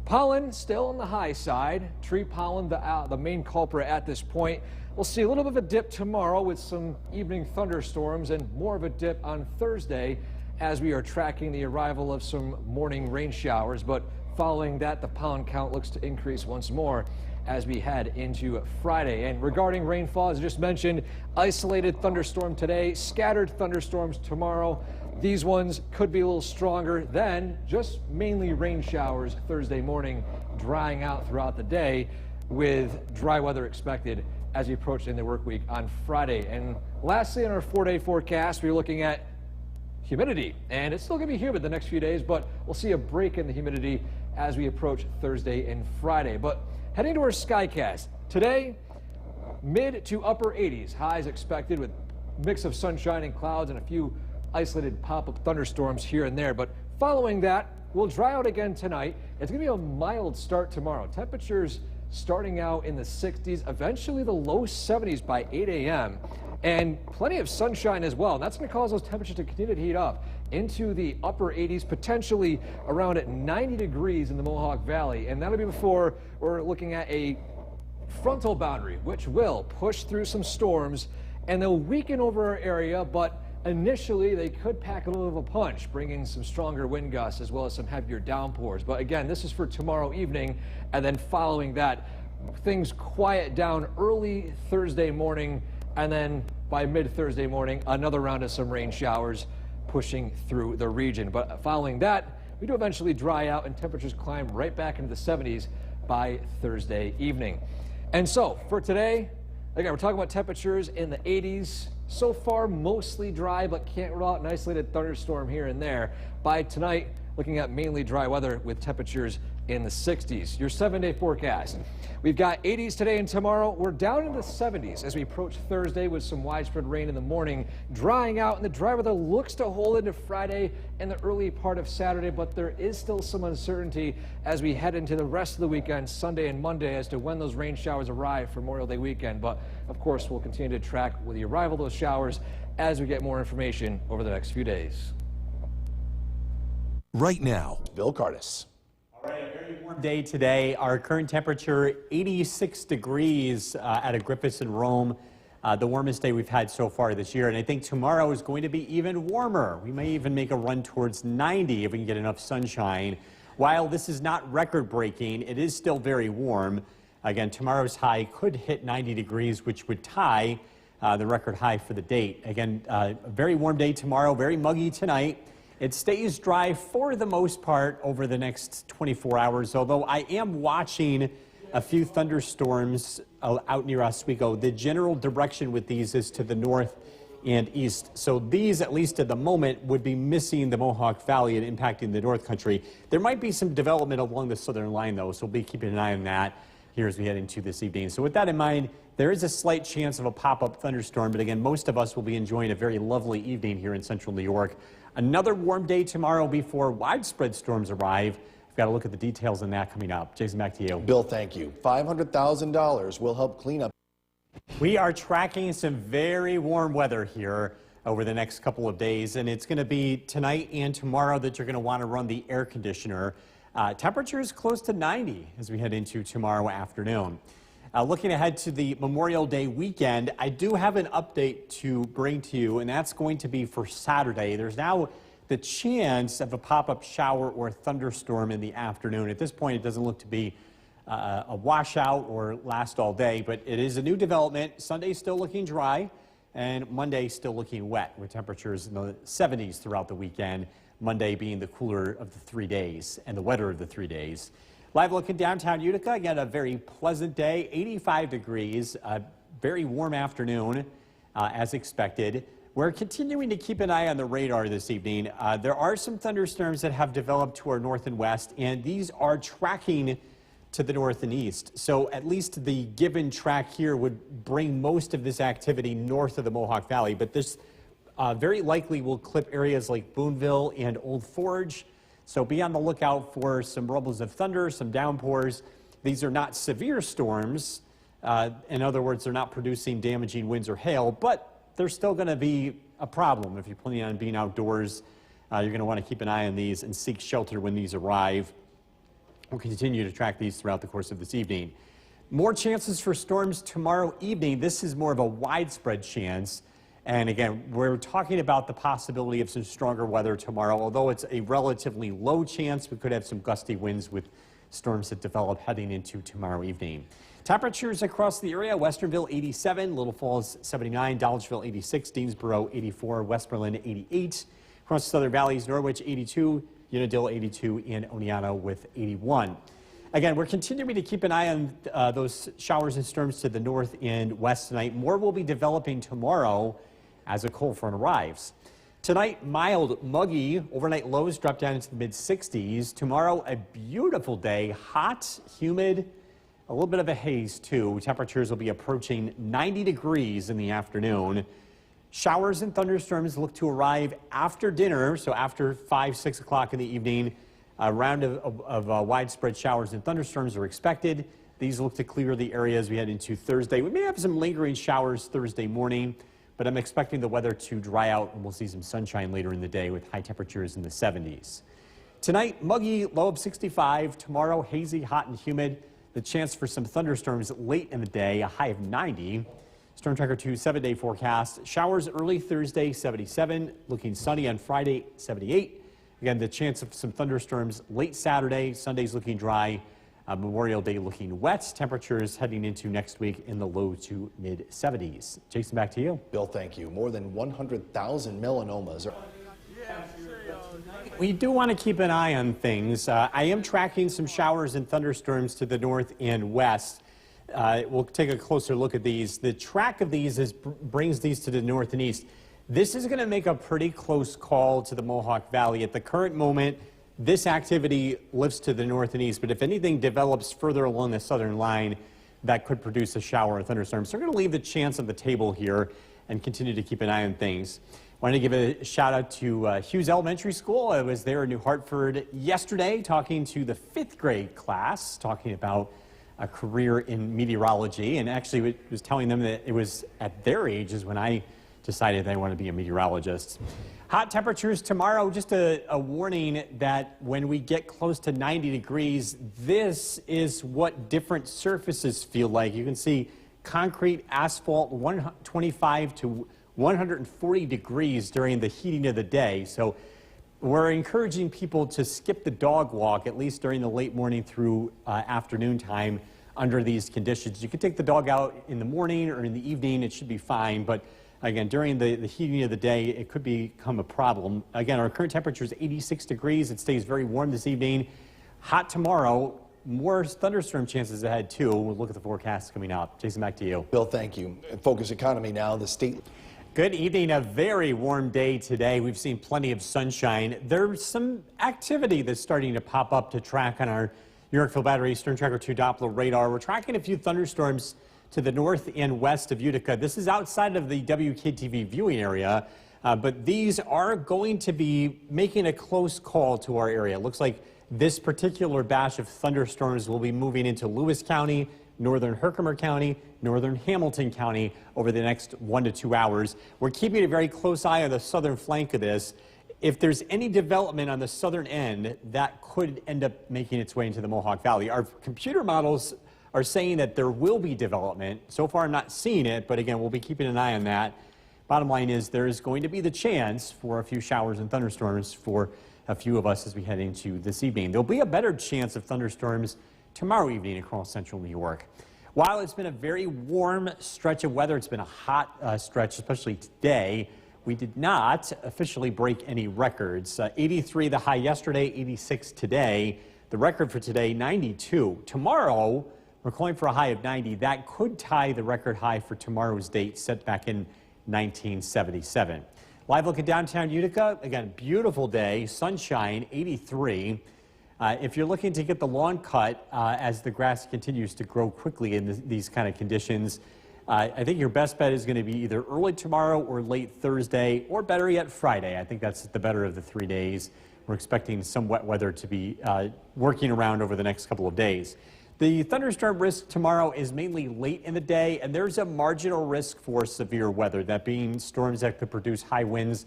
pollen still on the high side. Tree pollen, the main culprit at this point. We'll see a little bit of a dip tomorrow with some evening thunderstorms and more of a dip on Thursday as we are tracking the arrival of some morning rain showers. But following that, the pollen count looks to increase once more as we head into Friday. And regarding rainfall, as I just mentioned, isolated thunderstorm today, scattered thunderstorms tomorrow. These ones could be a little stronger than just mainly rain showers Thursday morning, drying out throughout the day with dry weather expected as we approach the end of the work week on Friday. And lastly, in our 4-day forecast, we're looking at humidity. And it's still going to be humid the next few days, but we'll see a break in the humidity as we approach Thursday and Friday. But heading to our Skycast, today, mid to upper 80s. Highs expected with a mix of sunshine and clouds and a few isolated pop-up thunderstorms here and there. But following that, we'll dry out again tonight. It's going to be a mild start tomorrow. Temperatures starting out in the 60s, eventually the low 70s by 8 a.m. And plenty of sunshine as well. That's going to cause those temperatures to continue to heat up into the upper 80s, potentially around at 90 degrees in the Mohawk Valley. And that'll be before we're looking at a frontal boundary, which will push through some storms and they'll weaken over our area, but initially they could pack a little of a punch, bringing some stronger wind gusts as well as some heavier downpours. But again, this is for tomorrow evening, and then following that, things quiet down early Thursday morning, and then by mid-Thursday morning, another round of some rain showers pushing through the region. But following that, we do eventually dry out and temperatures climb right back into the 70s by Thursday evening. And so for today, again, we're talking about temperatures in the 80s. So far, mostly dry, but can't rule out an isolated thunderstorm here and there. By tonight, looking at mainly dry weather with temperatures in the 60s. Your 7-day forecast. We've got 80s today and tomorrow. We're down in the 70s as we approach Thursday with some widespread rain in the morning, drying out, and the dry weather looks to hold into Friday and the early part of Saturday, but there is still some uncertainty as we head into the rest of the weekend, Sunday and Monday, as to when those rain showers arrive for Memorial Day weekend. But of course, we'll continue to track with the arrival of those showers as we get more information over the next few days. Right now, Bill Cardis. All right, a very warm day today. Our current temperature, 86 degrees out of Griffiths and Rome. The warmest day we've had so far this year. And I think tomorrow is going to be even warmer. We may even make a run towards 90 if we can get enough sunshine. While this is not record-breaking, it is still very warm. Again, tomorrow's high could hit 90 degrees, which would tie the record high for the date. Again, a very warm day tomorrow, very muggy tonight. It stays dry for the most part over the next 24 hours, although I am watching a few thunderstorms out near Oswego. The general direction with these is to the north and east. So these, at least at the moment, would be missing the Mohawk Valley and impacting the North Country. There might be some development along the southern line, though, so we'll be keeping an eye on that here as we head into this evening. So with that in mind, there is a slight chance of a pop-up thunderstorm, but again, most of us will be enjoying a very lovely evening here in central New York. Another warm day tomorrow before widespread storms arrive. We've got to look at the details on that coming up. Jason, back to you. Bill, thank you. $500,000 will help clean up. We are tracking some very warm weather here over the next couple of days, and it's going to be tonight and tomorrow that you're going to want to run the air conditioner. Temperatures close to 90 as we head into tomorrow afternoon. Looking ahead to the Memorial Day weekend, I do have an update to bring to you, and that's going to be for Saturday. There's now the chance of a pop-up shower or thunderstorm in the afternoon. At this point, it doesn't look to be a washout or last all day, but it is a new development. Sunday still looking dry, and Monday still looking wet with temperatures in the 70s throughout the weekend. Monday being the cooler of the 3 days and the wetter of the 3 days. Live look in downtown Utica, again, a very pleasant day, 85 degrees, a very warm afternoon as expected. We're continuing to keep an eye on the radar this evening. There are some thunderstorms that have developed to our north and west, and these are tracking to the north and east. So at least the given track here would bring most of this activity north of the Mohawk Valley, but this very likely will clip areas like Boonville and Old Forge. So be on the lookout for some rumbles of thunder, some downpours. These are not severe storms. In other words, they're not producing damaging winds or hail, but they're still going to be a problem. If you're planning on being outdoors, you're going to want to keep an eye on these and seek shelter when these arrive. We'll continue to track these throughout the course of this evening. More chances for storms tomorrow evening. This is more of a widespread chance. And again, we're talking about the possibility of some stronger weather tomorrow. Although it's a relatively low chance, we could have some gusty winds with storms that develop heading into tomorrow evening. Temperatures across the area: Westernville 87, Little Falls 79, Dolgeville 86, Deansboro 84, Westmoreland 88. Across the Southern Valleys, Norwich 82, Unadilla 82, and Oneonta with 81. Again, we're continuing to keep an eye on those showers and storms to the north and west tonight. More will be developing tomorrow as a cold front arrives. Tonight, mild, muggy. Overnight lows drop down into the mid-60s. Tomorrow, a beautiful day, hot, humid, a little bit of a haze too. Temperatures will be approaching 90 degrees in the afternoon. Showers and thunderstorms look to arrive after dinner, so after 5, 6 o'clock in the evening. A round of widespread showers and thunderstorms are expected. These look to clear the area as we head into Thursday. We may have some lingering showers Thursday morning, but I'm expecting the weather to dry out and we'll see some sunshine later in the day with high temperatures in the 70s. Tonight, muggy, low of 65. Tomorrow, hazy, hot, and humid. The chance for some thunderstorms late in the day, a high of 90. Storm Tracker 2 7-day forecast. Showers early Thursday, 77. Looking sunny on Friday, 78. Again, the chance of some thunderstorms late Saturday. Sunday's looking dry. Memorial Day looking wet. Temperatures heading into next week in the low to mid 70s. Jason, back to you. Bill, thank you. More than 100,000 melanomas are... We do want to keep an eye on things. I am tracking some showers and thunderstorms to the north and west. We'll take a closer look at these. The track of these brings these to the north and east. This is going to make a pretty close call to the Mohawk Valley. At the current moment, this activity lifts to the north and east, but if anything develops further along the southern line, that could produce a shower or thunderstorm. So we're going to leave the chance on the table here and continue to keep an eye on things. I want to give a shout out to Hughes Elementary School. I was there in New Hartford yesterday talking to the 5th grade class, talking about a career in meteorology, and actually was telling them that it was at their ages when I decided they want to be a meteorologist. Hot temperatures tomorrow. Just a warning that when we get close to 90 degrees, this is what different surfaces feel like. You can see concrete, asphalt, 125 to 140 degrees during the heating of the day. So we're encouraging people to skip the dog walk, at least during the late morning through afternoon time under these conditions. You can take the dog out in the morning or in the evening. It should be fine. But again, during the heating of the day, it could become a problem. Again, our current temperature is 86 degrees. It stays very warm this evening. Hot tomorrow. More thunderstorm chances ahead, too. We'll look at the forecast coming up. Jason, back to you. Bill, thank you. Focus Economy now. The state... Good evening. A very warm day today. We've seen plenty of sunshine. There's some activity that's starting to pop up to track on our Yorkville Battery Storm Tracker 2 Doppler radar. We're tracking a few thunderstorms to the north and west of Utica. This is outside of the WKTV viewing area. But these are going to be making a close call to our area. It looks like this particular batch of thunderstorms will be moving into Lewis County, northern Herkimer County, northern Hamilton County over the next 1 to 2 hours. We're keeping a very close eye on the southern flank of this. If there's any development on the southern end, that could end up making its way into the Mohawk Valley. Our computer models are saying that there will be development. So far, I'm not seeing it, but again, we'll be keeping an eye on that. Bottom line is there is going to be the chance for a few showers and thunderstorms for a few of us as we head into this evening. There'll be a better chance of thunderstorms tomorrow evening across central New York. While it's been a very warm stretch of weather, it's been a hot stretch, especially today, we did not officially break any records. 83 the high yesterday, 86 today. The record for today, 92. Tomorrow, we're calling for a high of 90. That could tie the record high for tomorrow's date set back in 1977. Live look at downtown Utica. Again, beautiful day, sunshine, 83. If you're looking to get the lawn cut as the grass continues to grow quickly in these kind of conditions, I think your best bet is going to be either early tomorrow or late Thursday, or better yet, Friday. I think that's the better of the 3 days. We're expecting some wet weather to be working around over the next couple of days. The thunderstorm risk tomorrow is mainly late in the day, and there's a marginal risk for severe weather, that being storms that could produce high winds,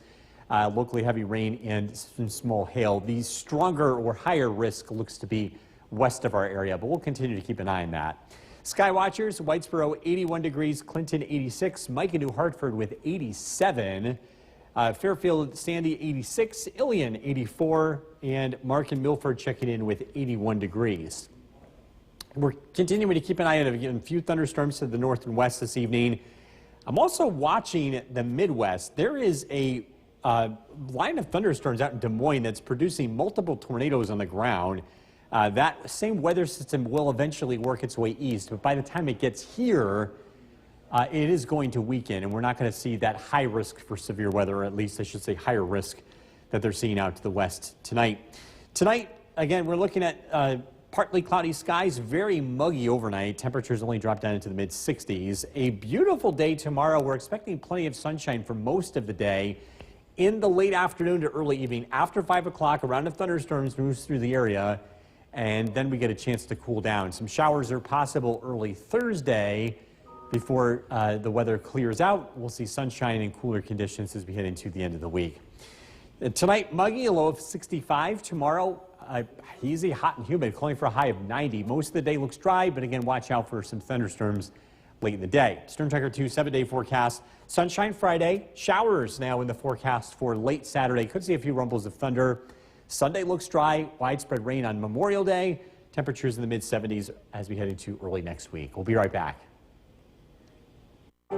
locally heavy rain, and some small hail. The stronger or higher risk looks to be west of our area, but we'll continue to keep an eye on that. Sky watchers, Whitesboro 81 degrees, Clinton 86, Mike in New Hartford with 87, Fairfield, Sandy 86, Ilion 84, and Mark in Milford checking in with 81 degrees. We're continuing to keep an eye on a few thunderstorms to the north and west this evening. I'm also watching the Midwest. There is a line of thunderstorms out in Des Moines that's producing multiple tornadoes on the ground. That same weather system will eventually work its way east, but by the time it gets here, it is going to weaken, and we're not going to see that high risk for severe weather, or at least I should say higher risk that they're seeing out to the west tonight. Tonight, again, we're looking at partly cloudy skies, very muggy overnight. Temperatures only drop down into the mid-60s. A beautiful day tomorrow. We're expecting plenty of sunshine for most of the day. In the late afternoon to early evening, after 5 o'clock, a round of thunderstorms moves through the area, and then we get a chance to cool down. Some showers are possible early Thursday before the weather clears out. We'll see sunshine and cooler conditions as we head into the end of the week. Tonight, muggy, a low of 65. Tomorrow, easy, hot and humid, calling for a high of 90. Most of the day looks dry, but again, watch out for some thunderstorms late in the day. Storm Tracker 2 7-day forecast. Sunshine Friday, showers now in the forecast for late Saturday. Could see a few rumbles of thunder. Sunday looks dry, widespread rain on Memorial Day. Temperatures in the mid-70s as we head into early next week. We'll be right back.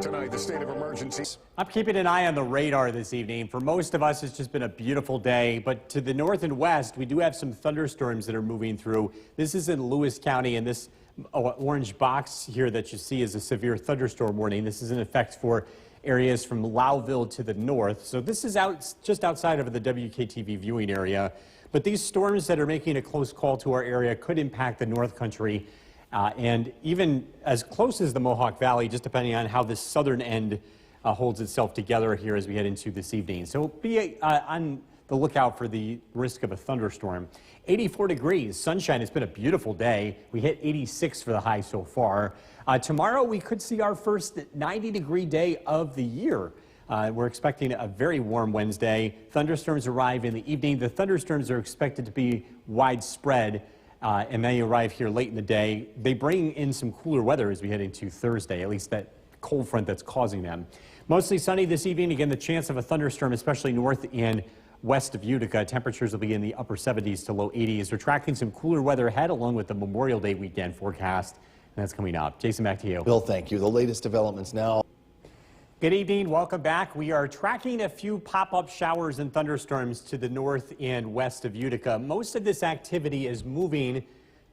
Tonight, the state of emergency. I'm keeping an eye on the radar this evening. For most of us, it's just been a beautiful day, but to the north and west, we do have some thunderstorms that are moving through. This is in Lewis County, and this orange box here that you see is a severe thunderstorm warning. This is in effect for areas from Lowville to the north. So this is just outside of the WKTV viewing area. But these storms that are making a close call to our area could impact the North Country and even as close as the Mohawk Valley, just depending on how this southern end holds itself together here as we head into this evening. So be on the lookout for the risk of a thunderstorm. 84 degrees, sunshine. It's been a beautiful day. We hit 86 for the high so far. Tomorrow we could see our first 90-degree day of the year. We're expecting a very warm Wednesday. Thunderstorms arrive in the evening. The thunderstorms are expected to be widespread, and they arrive here late in the day. They bring in some cooler weather as we head into Thursday, at least that cold front that's causing them. Mostly sunny this evening. Again, the chance of a thunderstorm, especially north and west of Utica. Temperatures will be in the upper 70s to low 80s. We're tracking some cooler weather ahead along with the Memorial Day weekend forecast, and that's coming up. Jason, back to you. Bill, thank you. The latest developments now. Good evening. Welcome back. We are tracking a few pop-up showers and thunderstorms to the north and west of Utica. Most of this activity is moving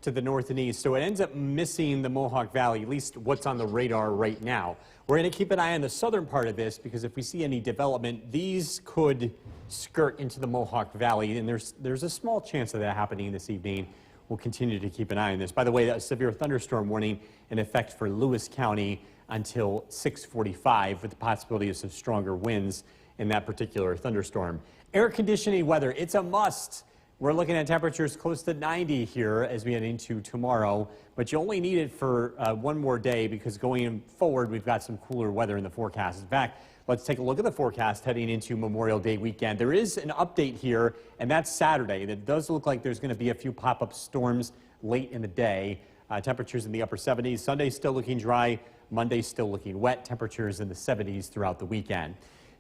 to the north and east, so it ends up missing the Mohawk Valley, at least what's on the radar right now. We're going to keep an eye on the southern part of this because if we see any development, these could skirt into the Mohawk Valley, and there's a small chance of that happening this evening. We'll continue to keep an eye on this. By the way, a severe thunderstorm warning in effect for Lewis County until 6:45 with the possibility of some stronger winds in that particular thunderstorm. Air conditioning weather, it's a must. We're looking at temperatures close to 90 here as we head into tomorrow, but you only need it for one more day because going forward, we've got some cooler weather in the forecast. In fact, let's take a look at the forecast heading into Memorial Day weekend. There is an update here, and that's Saturday. And it does look like there's going to be a few pop-up storms late in the day. Temperatures in the upper 70s. Sunday still looking dry. Monday still looking wet. Temperatures in the 70s throughout the weekend.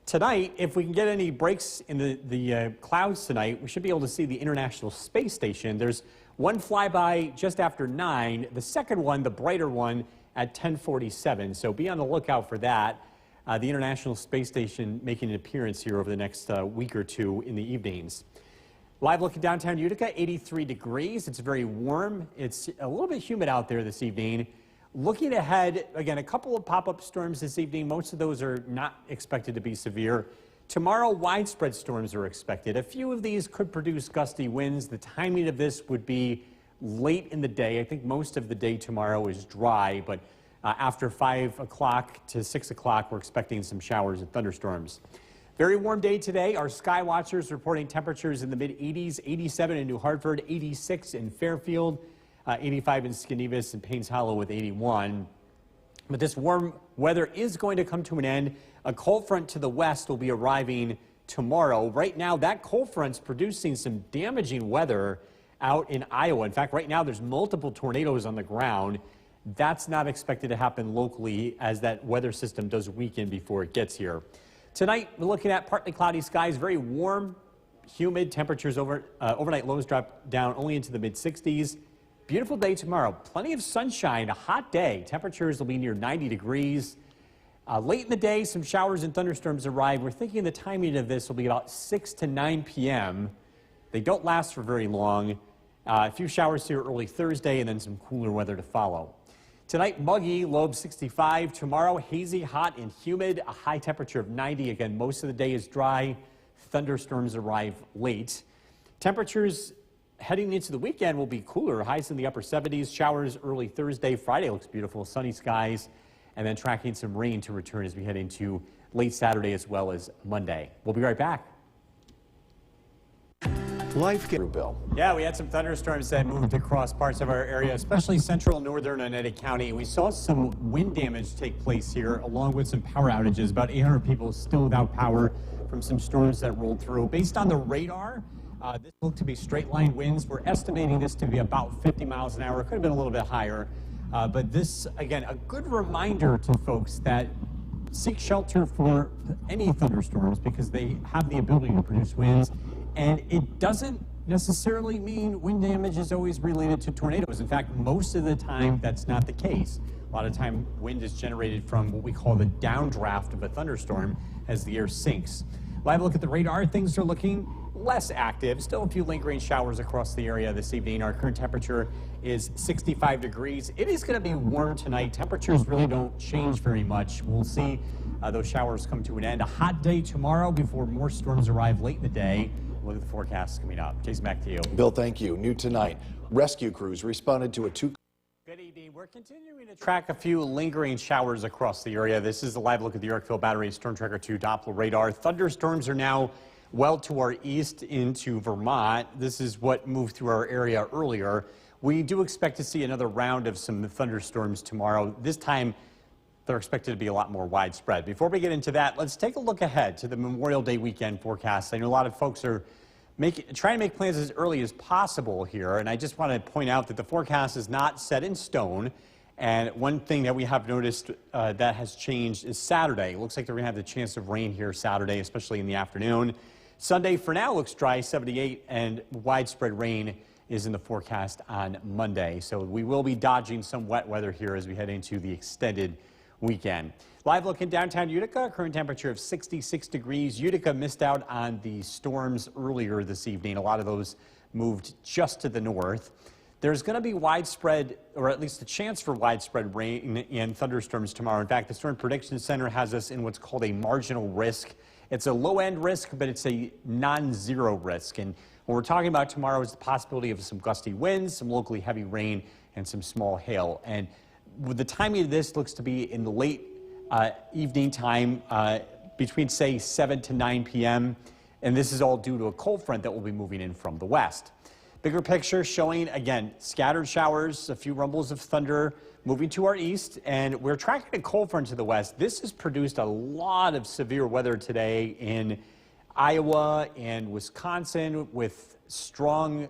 Tonight, if we can get any breaks in the clouds tonight, we should be able to see the International Space Station. There's one flyby just after 9. The second one, the brighter one, at 10:47. So be on the lookout for that. The International Space Station making an appearance here over the next week or two in the evenings. Live look at downtown Utica, 83 degrees. It's very warm. It's a little bit humid out there this evening. Looking ahead, again, a couple of pop-up storms this evening. Most of those are not expected to be severe. Tomorrow, widespread storms are expected. A few of these could produce gusty winds. The timing of this would be late in the day. I think most of the day tomorrow is dry, but after 5 o'clock to 6 o'clock, we're expecting some showers and thunderstorms. Very warm day today. Our sky watchers reporting temperatures in the mid-80s, 87 in New Hartford, 86 in Fairfield, 85 in Skenevis, and Paynes Hollow with 81. But this warm weather is going to come to an end. A cold front to the west will be arriving tomorrow. Right now, that cold front's producing some damaging weather out in Iowa. In fact, right now there's multiple tornadoes on the ground. That's not expected to happen locally as that weather system does weaken before it gets here. Tonight, we're looking at partly cloudy skies, very warm, humid temperatures. Overnight lows drop down only into the mid-60s. Beautiful day tomorrow. Plenty of sunshine, a hot day. Temperatures will be near 90 degrees. Late in the day, some showers and thunderstorms arrive. We're thinking the timing of this will be about 6 to 9 p.m. They don't last for very long. A few showers here early Thursday and then some cooler weather to follow. Tonight, muggy, low of 65. Tomorrow, hazy, hot, and humid, a high temperature of 90. Again, most of the day is dry. Thunderstorms arrive late. Temperatures heading into the weekend will be cooler. Highs in the upper 70s. Showers early Thursday. Friday looks beautiful. Sunny skies. And then tracking some rain to return as we head into late Saturday as well as Monday. We'll be right back. Bill. Yeah, we had some thunderstorms that moved across parts of our area, especially central and northern Oneida County. We saw some wind damage take place here, along with some power outages. About 800 people still without power from some storms that rolled through. Based on the radar, this looked to be straight-line winds. We're estimating this to be about 50 miles an hour. It could have been a little bit higher. But this, again, a good reminder to folks that seek shelter for any thunderstorms because they have the ability to produce winds. And it doesn't necessarily mean wind damage is always related to tornadoes. In fact, most of the time, that's not the case. A lot of time, wind is generated from what we call the downdraft of a thunderstorm as the air sinks. Live look at the radar. Things are looking less active. Still a few lingering showers across the area this evening. Our current temperature is 65 degrees. It is going to be warm tonight. Temperatures really don't change very much. We'll see those showers come to an end. A hot day tomorrow before more storms arrive late in the day. Look at the forecast coming up. Jason, back to you. Bill, thank you. New tonight, rescue crews responded to a Good evening. We're continuing to track a few lingering showers across the area. This is the live look at the Yorkville Battery Storm Tracker 2 Doppler radar. Thunderstorms are now well to our east into Vermont. This is what moved through our area earlier. We do expect to see another round of some thunderstorms tomorrow. This time, they're expected to be a lot more widespread. Before we get into that, let's take a look ahead to the Memorial Day weekend forecast. I know a lot of folks are trying to make plans as early as possible here, and I just want to point out that the forecast is not set in stone. And one thing that we have noticed that has changed is Saturday. It looks like they're going to have the chance of rain here Saturday, especially in the afternoon. Sunday, for now, looks dry, 78, and widespread rain is in the forecast on Monday. So we will be dodging some wet weather here as we head into the extended weekend. Live look in downtown Utica, current temperature of 66 degrees. Utica missed out on the storms earlier this evening. A lot of those moved just to the north. There's going to be widespread, or at least a chance for widespread rain and thunderstorms tomorrow. In fact, the Storm Prediction Center has us in what's called a marginal risk. It's a low-end risk, but it's a non-zero risk. And what we're talking about tomorrow is the possibility of some gusty winds, some locally heavy rain, and some small hail. And with the timing of this looks to be in the late evening time, between, say, 7 to 9 p.m. And this is all due to a cold front that will be moving in from the west. Bigger picture showing, again, scattered showers, a few rumbles of thunder moving to our east, and we're tracking a cold front to the west. This has produced a lot of severe weather today in Iowa and Wisconsin with strong,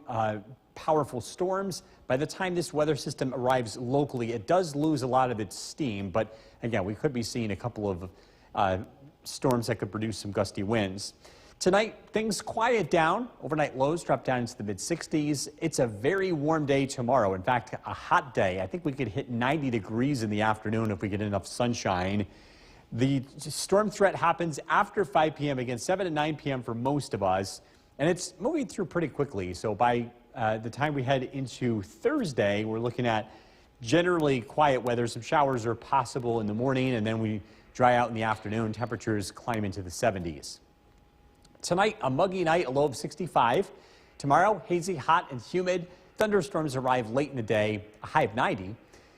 powerful storms. By the time this weather system arrives locally, it does lose a lot of its steam, but again, we could be seeing a couple of storms that could produce some gusty winds. Tonight, things quiet down. Overnight lows drop down into the mid-60s. It's a very warm day tomorrow. In fact, a hot day. I think we could hit 90 degrees in the afternoon if we get enough sunshine. The storm threat happens after 5 p.m. again, 7 to 9 p.m. for most of us, and it's moving through pretty quickly. So by the time we head into Thursday, we're looking at generally quiet weather. Some showers are possible in the morning, and then we dry out in the afternoon. Temperatures climb into the 70s. Tonight, a muggy night, a low of 65. Tomorrow, hazy, hot, and humid. Thunderstorms arrive late in the day, a high of 90.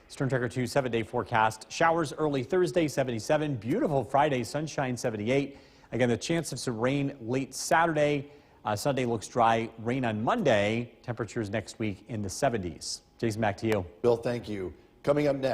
Storm Tracker 2 7-day forecast. Showers early Thursday, 77. Beautiful Friday, sunshine, 78. Again, the chance of some rain late Saturday. Sunday looks dry. Rain on Monday. Temperatures next week in the 70s. Jason, back to you. Bill, thank you. Coming up next.